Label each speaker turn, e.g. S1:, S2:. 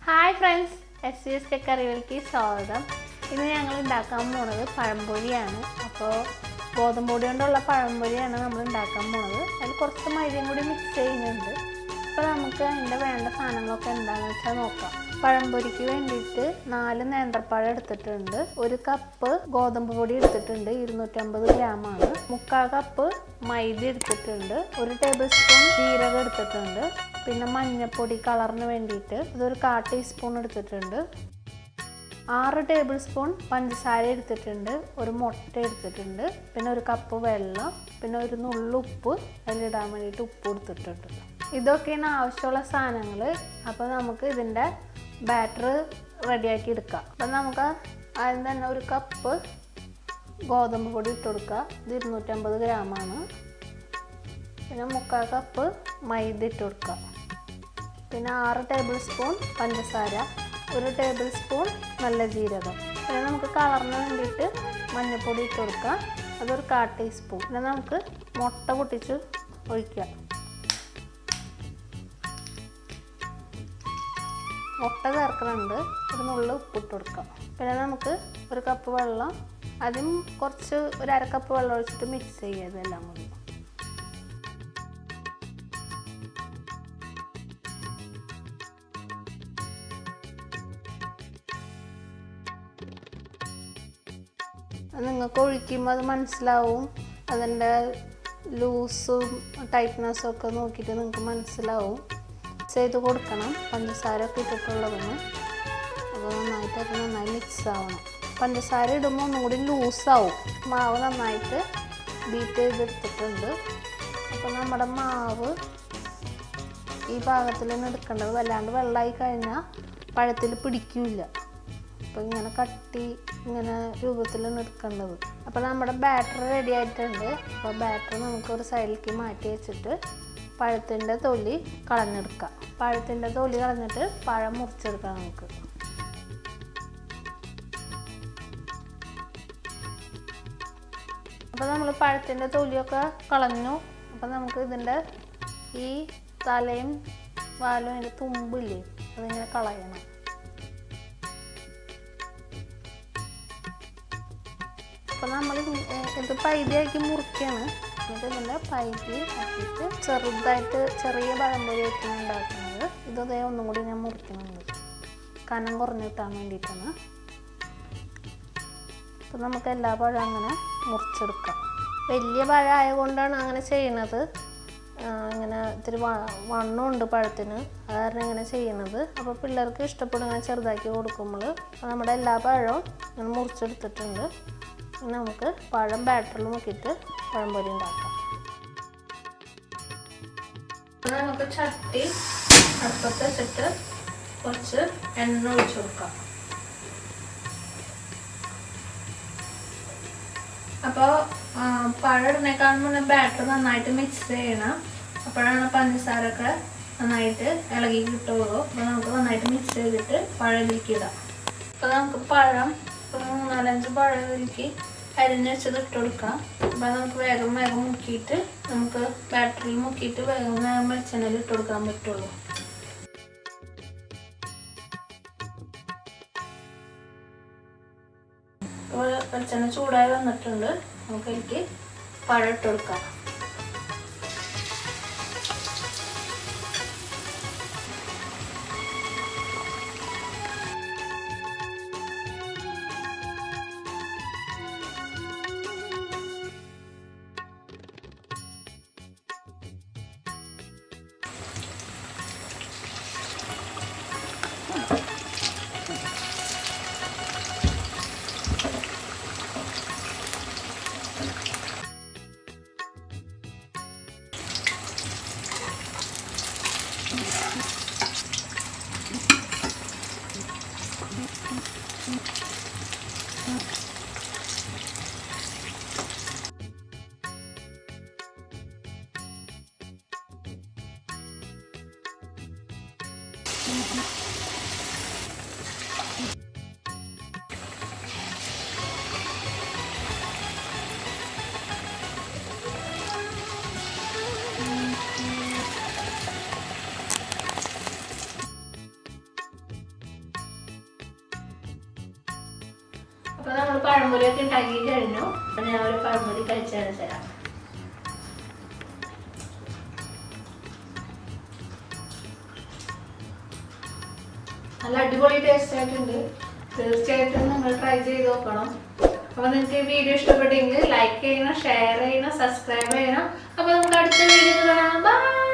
S1: Hi friends, SvsTechCurryWorld സ്വാഗതം. ഇന്ന് ഞങ്ങൾ ഉണ്ടാക്കാൻ പോകുന്നത് പഴംപൊരിയാണ്. അപ്പോൾ ഗോതമ്പ് കൊണ്ടുള്ള പഴംപൊരിയാണ് നമ്മൾ ഉണ്ടാക്കാൻ പോകുന്നത്. അതിൽ കുറച്ച് മൈദയും കൂടി മിക്സ് ചെയ്യുന്നുണ്ട്. അപ്പോൾ നമുക്ക് അതിൻ്റെ വേണ്ട സാധനങ്ങളൊക്കെ എന്താണെന്ന് വെച്ചാൽ നോക്കാം. പഴംപൊരിക്ക് വേണ്ടിയിട്ട് 4 നേന്ത്രപ്പഴം എടുത്തിട്ടുണ്ട്, 1 കപ്പ് ഗോതമ്പ് പൊടി എടുത്തിട്ടുണ്ട്, 250 ഗ്രാമാണ്, 3/4 കപ്പ് മൈദ എടുത്തിട്ടുണ്ട്, 1 ടേബിൾ സ്പൂൺ ജീരകം എടുത്തിട്ടുണ്ട്, പിന്നെ മഞ്ഞൾപ്പൊടി കളറിന് വേണ്ടിയിട്ട് അതൊരു 1/4 ടീസ്പൂൺ എടുത്തിട്ടുണ്ട്, 6 ടേബിൾ സ്പൂൺ പഞ്ചസാര എടുത്തിട്ടുണ്ട്, 1 മുട്ട എടുത്തിട്ടുണ്ട്, പിന്നെ 1 കപ്പ് വെള്ളം, പിന്നെ 1 നുള്ളു ഉപ്പ് അതിലിടാൻ വേണ്ടിയിട്ട് ഉപ്പ് എടുത്തിട്ടുണ്ട്. ഇതൊക്കെയാണ് ആവശ്യമുള്ള സാധനങ്ങൾ. അപ്പോൾ നമുക്ക് ഇതിൻ്റെ ബാറ്റർ റെഡിയാക്കി എടുക്കാം. അപ്പം നമുക്ക് ആദ്യം തന്നെ 1 കപ്പ് ഗോതമ്പ് പൊടി ഇട്ട് കൊടുക്കുക. ഇത് 250 ഗ്രാമാണ്. പിന്നെ 3/4 കപ്പ് മൈദ ഇട്ട് കൊടുക്കുക. പിന്നെ 6 ടേബിൾ സ്പൂൺ പഞ്ചസാര, 1 ടേബിൾ സ്പൂൺ നല്ല ജീരകം, പിന്നെ നമുക്ക് കളറിന് വേണ്ടിയിട്ട് മഞ്ഞൾപ്പൊടി ഇട്ട് കൊടുക്കുക. അതൊരു 1/4 ടീസ്പൂൺ. പിന്നെ നമുക്ക് മുട്ട പൊട്ടിച്ച് ഒഴിക്കുക. മുട്ട ചേർക്കുന്നുണ്ട്, 1 നുള്ളു ഉപ്പിട്ട് കൊടുക്കുക. പിന്നെ നമുക്ക് 1 കപ്പ് വെള്ളം, ആദ്യം കുറച്ച് 1/2 കപ്പ് വെള്ളം ഒഴിച്ചിട്ട് മിക്സ് ചെയ്യുക ഇതെല്ലാം കൂടി. നിങ്ങൾക്ക് ഒഴിക്കുമ്പോൾ അത് മനസ്സിലാവും, അതിൻ്റെ ലൂസും ടൈറ്റ്നെസ്സും ഒക്കെ നോക്കിയിട്ട് നിങ്ങൾക്ക് മനസ്സിലാവും. ചെയ്ത് കൊടുക്കണം പഞ്ചസാര ഒക്കെ ഇട്ടിട്ടുള്ളതിന്. അപ്പോൾ നന്നായി മിക്സ് ആവണം. പഞ്ചസാര ഇടുമ്പോൾ ഒന്നും കൂടി ലൂസാവും. മാവ് നന്നായിട്ട് ബീറ്റ് ചെയ്തെടുത്തിട്ടുണ്ട്. അപ്പോൾ നമ്മുടെ മാവ് ഈ പാകത്തിൽ തന്നെ എടുക്കേണ്ടത്. വല്ലാണ്ട് വെള്ളമായി കഴിഞ്ഞാൽ പഴത്തിൽ പിടിക്കില്ല. അപ്പോൾ ഇങ്ങനെ ഇങ്ങനെ രൂപത്തിലാണ് എടുക്കേണ്ടത്. അപ്പോൾ നമ്മുടെ ബാറ്റർ റെഡി ആയിട്ടുണ്ട്. അപ്പോൾ ബാറ്റർ നമുക്ക് ഒരു സൈഡിലേക്ക് മാറ്റി വെച്ചിട്ട് പഴത്തിൻ്റെ തൊലി കളഞ്ഞെടുക്കാം. പഴത്തിൻ്റെ തൊലി കളഞ്ഞിട്ട് പഴം മുറിച്ചെടുക്കാം നമുക്ക്. അപ്പോൾ നമ്മൾ പഴത്തിൻ്റെ തൊലിയൊക്കെ കളഞ്ഞു. അപ്പോൾ നമുക്ക് ഇതിൻ്റെ ഈ തലയും വാലും അതിൻ്റെ തുമ്പില്ലേ അതിങ്ങനെ കളയണം. അപ്പോൾ നമ്മൾ ഇത് പൈതയാക്കി മുറിക്കുകയാണ്. എന്നിട്ട് ഇതിൻ്റെ പൈതി ആക്കിയിട്ട് ചെറുതായിട്ട് ചെറിയ പഴംപൊരിയായിട്ടാണ് ഉണ്ടാക്കുന്നത്. ഇതേ ഒന്നും കൂടി ഞാൻ മുറിക്കുന്നുണ്ട്, കനം കുറഞ്ഞിട്ടാൻ വേണ്ടിയിട്ടാണ്. അപ്പോൾ നമുക്ക് എല്ലാ പഴം അങ്ങനെ മുറിച്ചെടുക്കാം. വലിയ പഴം ആയതുകൊണ്ടാണ് അങ്ങനെ ചെയ്യണത്. ഇങ്ങനെ ഇത്തിരി വണ്ണമുണ്ട് പഴത്തിന്, അത് കാരണം ഇങ്ങനെ ചെയ്യണത്. അപ്പോൾ പിള്ളേർക്ക് ഇഷ്ടപ്പെടും ഇങ്ങനെ ചെറുതാക്കി കൊടുക്കുമ്പോൾ. അപ്പോൾ നമ്മുടെ എല്ലാ പഴവും ഇങ്ങനെ മുറിച്ചെടുത്തിട്ടുണ്ട്. ഇനി നമുക്ക് പഴം ബാറ്ററിൽ മുക്കിയിട്ട് പഴംപൊരി ഉണ്ടാക്കാം. നമുക്ക് ചട്ടി അടുപ്പത്ത് വെച്ചിട്ട് കുറച്ച് എണ്ണ ഒഴിച്ച് കൊടുക്കാം. അപ്പോൾ പഴം ഇടുന്നേക്കാളും മുന്നേ ബാറ്റർ നന്നായിട്ട് മിക്സ് ചെയ്യണം. അപ്പോഴാണ് പഞ്ചസാരൊക്കെ നന്നായിട്ട് ഇളകി കിട്ടുള്ളൂ. അപ്പോൾ നമുക്ക് നന്നായിട്ട് മിക്സ് ചെയ്തിട്ട് പഴം ഇതിലേക്ക് ഇടാം. അപ്പോൾ നമുക്ക് പഴം 3-4-5 പഴം ഇതിലേക്ക് അരിഞ്ഞ് വെച്ചത് ഇട്ട് കൊടുക്കാം. അപ്പോൾ നമുക്ക് വേഗം മുക്കിയിട്ട് നമുക്ക് ബാറ്ററിൽ മുക്കിയിട്ട് വേഗം വെളിച്ചെണ്ണയിൽ ഇട്ട് കൊടുക്കാൻ പറ്റുള്ളൂ. അപ്പോൾ വെളിച്ചെണ്ണ ചൂടായി വന്നിട്ടുണ്ട്. നമുക്ക് എനിക്ക് പഴം ഇട്ട് കൊടുക്കാം. അപ്പോൾ നമ്മൾ പഴംപൊരിയൊക്കെ ഉണ്ടാക്കി കഴിഞ്ഞു. അപ്പോൾ ഞാൻ ഒരു പഴംപൊരി കഴിച്ചാൽ തരാം. നല്ല അടിപൊളി ടേസ്റ്റ് ആയിട്ടുണ്ട്. തീർച്ചയായിട്ടും നിങ്ങൾ ട്രൈ ചെയ്ത് നോക്കണം. അപ്പോൾ നിങ്ങൾക്ക് ഈ വീഡിയോ ഇഷ്ടപ്പെട്ടെങ്കിൽ ലൈക്ക് ചെയ്യണം, ഷെയർ ചെയ്യണം, സബ്സ്ക്രൈബ് ചെയ്യണം. അപ്പോൾ നമുക്ക് അടുത്ത വീഡിയോ കാണാം. ബൈ.